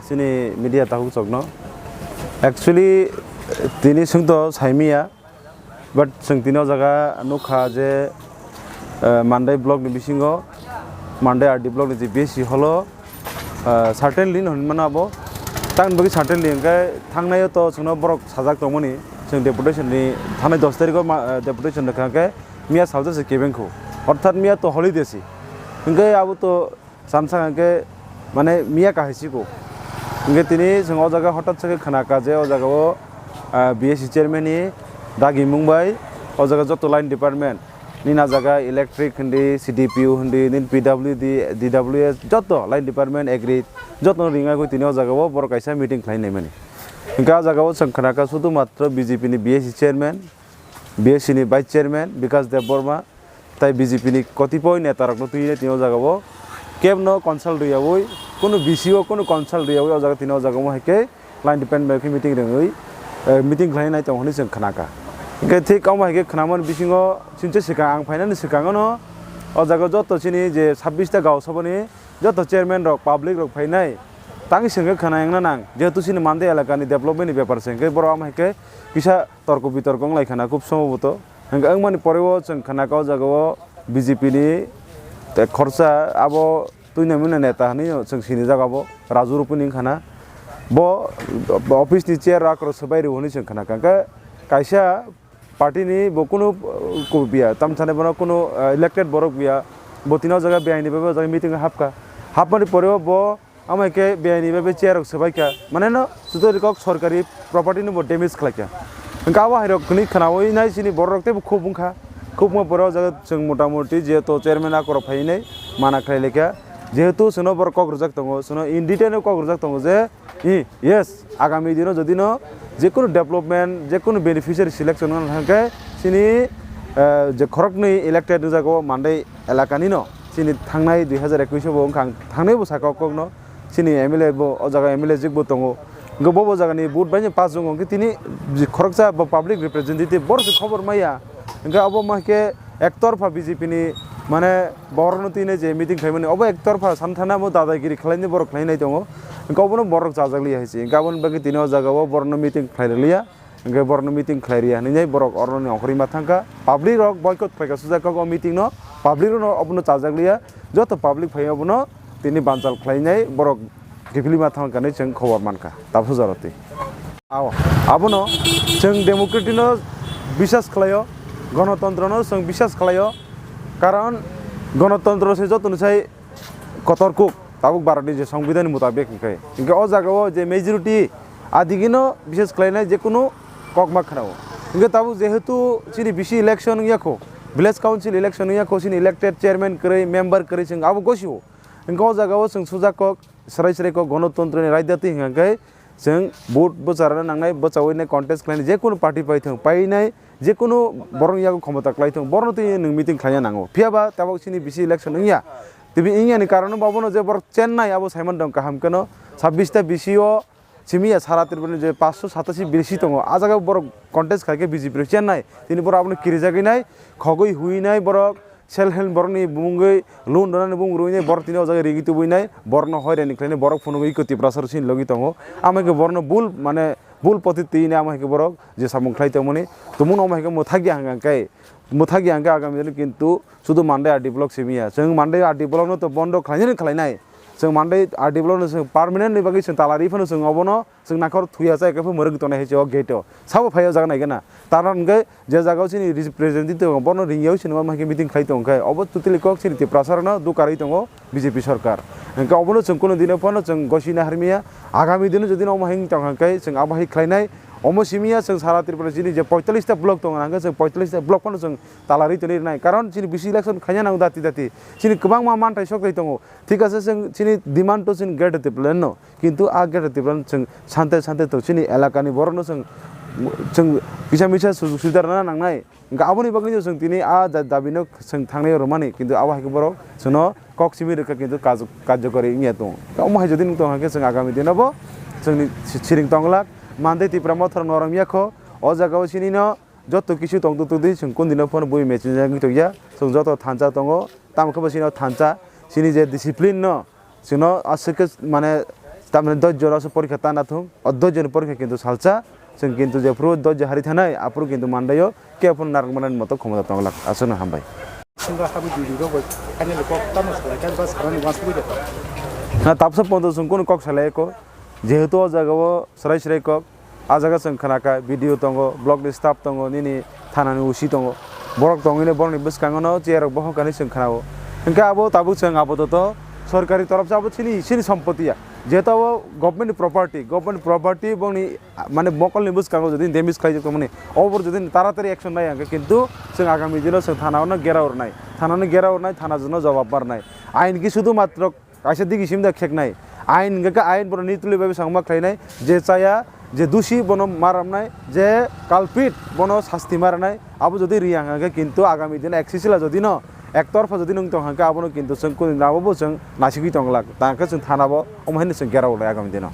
Sini media tahu sokno. Actually, tini sungto saimia, but sung tino jaga nukha je Monday blog ni bisingo, Monday RD blog ni besi holo, certainly non manabo. Tang bagi certainly engkai thangnai to sungno borok sajak tomoni, sung deputation ni thanai 10 tarikh deputation rakha mia salja se kebenko. অর্থাৎ মিয়া তো holiday C ইনকে Abu তো সামসাংকে মানে মিয়া কাহিসিকো ইনকে তিনি जों অ জায়গা হঠাৎ থেকে খানাকা যে অ জায়গাও বিএসসি চেয়ারম্যাননি দাগি মুম্বাই অ জায়গা যত লাইন ডিপার্টমেন্ট নিনা জায়গা ইলেকট্রিক হন্দি সিডিপিইউ হন্দি নিন পিডব্লিউডি ডিডব্লিউএস যত লাইন ডিপার্টমেন্ট এগ্রি যত রিঙ্গা কই তিনি অ জায়গাও বড় কাইসা মিটিং খাইনাই মানে ইনকা জায়গাও जों খানাকা শুধুমাত্র বিজেপি নি বিএসসি চেয়ারম্যান বিএসসি নি ভাইস চেয়ারম্যান বিকাশ দেব বর্মা তাই বিজেপি নি কতিপয় নেতারকনো তুইনে তিনো জাগাবো কেবনো কনসাল্ট রিয়াবই কোনো বিসিও কোনো কনসাল্ট রিয়াবই অ জায়গা তিনো জাগামো হেকে লাइन डिपेंडमेंट की मीटिंग रंगई मीटिंग खालायनाय तंग हनि जों खोनाका इनके ठीक आव माइके खोनामोन बिसिङो सिनसे सिगां आं फाइनानि सिगाङनो अ जागा जत सिनि जे 26 ता गाव सबनि जत चेयरमैन रक पब्लिक रक फाइनाय तांगि सिंगे खोनायंना नां जेहेतु सिनि मानदे एलाकानि डेभलपमेन्ट नि बेपार सिंगे बर आम हेके किसा तर्क बितर्क लायखाना खूब समबोतो हंगा आं माने परेव जों खोनाका जागाव बीजेपी नि खरसा आबो तुइना मुना नेता हनि जों सिनि जागाबो राजु रुपनि खाना bo office ni chair rakro sabai ri honi sing khana ka kaisa party ni bo kuno ko biya tam thane bono kuno elected borok biya bo tino jaga beaini bebe jaga meeting hapka hapmani poreo bo amaike beaini bebe chair rok sabai ka mane no sudori kok sarkari property ni bo damage khlaka ka wa hairo kni khana oi nai sini borok te khub bungkha khub mo poreo jaga जों मोटा मोटी जे तो chairman akro phainai mana khlaileka যেহেতু সোনো বড় cock রজাক দङ সোনো in detail cock রজাক দङ যে yes আগামী দিনো যদি ন যে কোনো ডেভেলপমেন্ট যে কোনো বেনিফিশিয়ারি সিলেকশন থাকে সিনি যে খরকনি ইলেক্টেড জাগো মানদাই এলাকানি ন সিনি थांनाय 2021 বং थांनाय বসাক কক ন সিনি এমএলএ বো অ জায়গা এমএলএ জিগবো দङ গবো জায়গানি বুট বাইনে পাঁচ জङ কি তিনি খরকজা পাবলিক রিপ্রেজেন্টেটিভ বড় খবর মাইয়া ইনকা অব মাকে একতরফা বিজেপি नि माने बरनतीने जे मीटिंग खायमोन अब एक तरफा सानथाना मो दादागिरि खालायनि बरक खालायनाय दङ गावबोनो बरक जाजागलिया हैसि गाबोन बागि तिनो जागाव बरन मीटिं खालायलिया इंगे बरन मीटिं खालायरिया नै बरक अरननि अखरि माथांका पब्लिक रक बयकट फायका सुजाका ग मीटिं न पब्लिक न अबनो जाजागलिया जत पब्लिक फायबोनो तिनि बानजाल खालायनाय बरक गिफिलि माथांका नै जों खबर मानका दाबो जारति आव आबनो जों डेमोक्रेटिनो বিশ্বাস खालायो गणतन्त्रनो जों বিশ্বাস खालायो कारण गणतंत्र से जो तुनसाई कतरकुक ताबुक भारतनि जे संविधान मुताबिक इनके अ जागाव जे मेजरिटी आदिगिनो विशेष खालायनाय जे कुनु ककमा खानाव इनके ताबु जेहेतु सिनि बिसि इलेक्शन याखो विलेज काउंसिल इलेक्शन याखो सिनि इलेक्टेड चेयरमैन करै मेंबर करै जों आबो गसियो इनके अ जागाव जों सुजाक सराय को गणतंत्रनि रायदाति हिंगाय जों भोट बचारना नांनाय बचावैनाय कन्टेस्ट खालायनाय जे कुनु पार्टी पाइथों पाइनाय जे कुनु बरं यागो क्षमता खालायथों बरनति नों मिटिं खालायना नांगौ फियाबा ताबक सिनि बिसि इलेक्शन इया तिबि इयानि कारण बाबनो जे बर चेन्नाई आबो साइमन दं काहामकनो 26 ता बिसिओ सिमिया सारातिरबनि जे 587 बिसि दङ आ जागा बर कन्टेस्ट खाके बिजेपि चेन्नाई तिनि बर आबनो किरिजागिनाय खगै हुइनाय बर सेल हेल्प बरनि बुंगै लोन दनानै बुं रुइनाय बर तिनि जागा रिगितु बुइनाय बरन हयरानि खालायनाय बर फुनुगै कति प्रसार सिन लगि दङ आमेके बरन बुल माने बुल पतितिने आमाके बरक जे सामुंख्लाय तमनि तुमुन आमाके मोथागि हांगांकाय मोथागि हांगा आगामी दिन किन्तु शुधु मानदाय आरडी ब्लक सिमिया जों मानदाय आरडी ब्लक न तो बन्द खालायनो खालायनाय जों मान्डे आरडिबल जों पार्मानेन्ट बागै जों तालारिफोरनो जों अबनो जों नाखर थुया जाय केफो मरग तने हेचो गेटो साबो फायाव जागोन नायगोना तार अनगायै जे जागाव सिनि रिप्रेजेन्टेटिभ बनो रिंयाव सिनेमा माके मिटिं खाइ दं खाय अब तुतिलि कक सिनि ति प्रसारन दुकारै दङ बिजेपि सरकार ओंका अबनो जों कोनो दिनो फनो जों गसिना हारमिया आगामी दिन जदि न माहिं तंखाय जों आबाहि खायनाय अमसिमिया जों सारा त्रिपुरा जिनि जे 45 टा ब्लक दं नांगो जों 45 टा ब्लक फनो जों तालारि तनि नाय कारण सिनि बिसि इलेक्शन खायना नांगौ दाति दाति सिनि गोबां मा मानथाय सकै दङ ठीक আছে जों सिनि डिमान्ड तो सिनि गेट प्लान न किन्तु आ गेट प्लान जों सानते सानते तो सिनि एलाकानि बरनो जों बिसा मिसा सुबिदा ना नांनाय गाबोनि बागै जों दिनै आ दाबिनो जों थांनाय रमानि किन्तु आवाहायखौ बर जोंनो कक्सिमि रोखा किन्तु कार्यकरि इया दं अमाहाय जदि नों दंहाके जों आगामी दिनावबो जोंनि सिरिं तंलाक मानदे तिप्रा मथर नरमियाखौ अ जागाव सिनिनो जत किसु दं तुदि जों कोन दिनाव फन बुइ मेचिन जागि तया जों जत थानचा दङ तामखौ सिनो थानचा सिनि जे डिसिप्लिन न जोंनो आसके माने तामने दज्जरासो परीक्षा तानाथुं अदज्जन परीक्षा किन्तु सालचा जों किन्तु जे फ्रु दज्ज हारि थानाय आपुरु किन्तु मानदायो केफन नारगमनान मत खमदा तंलाक आसनो हामबाय Sungguh kami di Rogo, hanya lekok tamu sekolah kan pas sekarang masuk itu. ना तापसा पन्द जों कोन कक सालायको जेहेतु अ जागाव सराय सराय कक आ जागा जों खनाका भिडिअ दङ ब्लग नि स्टाफ दङ निनि थानानि उसी दङ बरक दङिने बरनि बसकाङनो चेयर बहकानि जों खनाव इनका आबो ताबु जों आबो तो सरकारी तरफ से आबो सिनि सम्पत्तिया जेहेतु गभर्नमेंट प्रॉपर्टी बंनि माने बकलनि बसकाङो जदि डेमेज खाइजो माने ओवर जदि तारातारि एक्शन नाय आंके किन्तु जों आगामी दिनाव जों थानावनो गेरावरनाय थाना जनो जवाब बारनाय आइन की शुद्ध मात्र आइसा दिगिसिम दा खेकनाय आइन गका आइन बर नीतुलि बाबे सांमा खायनाय जे चाया जे दुषी बनो मारामनाय जे कालपिट बनो शास्ति मारनाय आबो जदि रियांगे किन्तु आगामी दिन एक्सिसला जदि न एकतरफा जदि नों तंहाके आबनो किन्तु जों कोन नाबो जों नासिगि तंलाक तांके जों थानाबो अमहायनो जों गेरावलाय आगामी दिनाव